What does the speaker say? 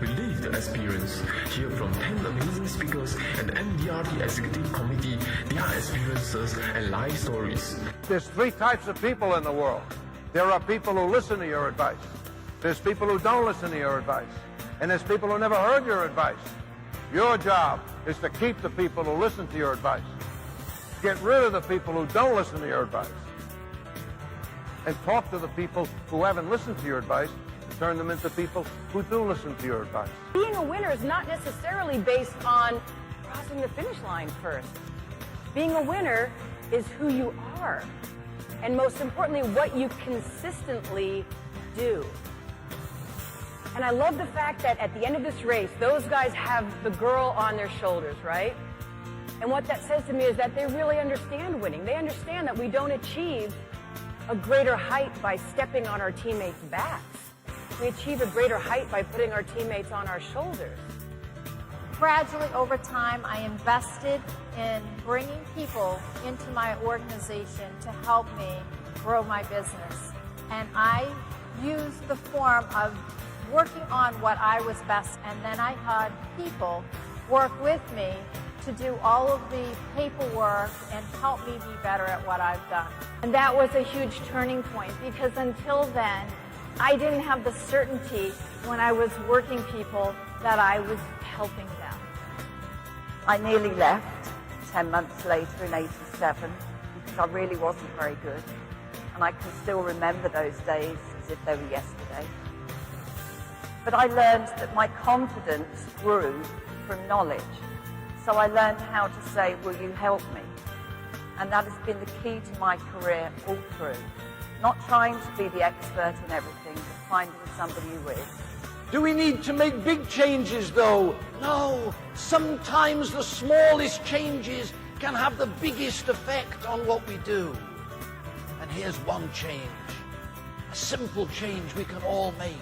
Relive the experience. Hear from 10 amazing speakers and the MDRT Executive Committee, their experiences and life stories. There's three types of people in the world. There are people who listen to your advice. There's people who don't listen to your advice. And there's people who never heard your advice. Your job is to keep the people who listen to your advice. Get rid of the people who don't listen to your advice. And talk to the people who haven't listened to your advice and turn them into people who do listen to your advice. Being a winner is not necessarily based on crossing the finish line first. Being a winner is who you are. And most importantly, what you consistently do. And I love the fact that at the end of this race, those guys have the girl on their shoulders, right? And what that says to me is that they really understand winning. They understand that we don't achieve a greater height by stepping on our teammates' backs. We achieve a greater height by putting our teammates on our shoulders. Gradually, over time, I invested in bringing people into my organization to help me grow my business. And I used the form of working on what I was best, and then I had people work with me to do all of the paperwork and help me be better at what I've done. And that was a huge turning point, because until then, I didn't have the certainty when I was working people that I was helping them. I nearly left 10 months later in '87 because I really wasn't very good. And I can still remember those days as if they were yesterday. But I learned that my confidence grew from knowledge. So I learned how to say, will you help me? And that has been the key to my career all through. Not trying to be the expert in everything, but finding somebody who is. Do we need to make big changes, though? No. Sometimes the smallest changes can have the biggest effect on what we do. And here's one change. A simple change we can all make.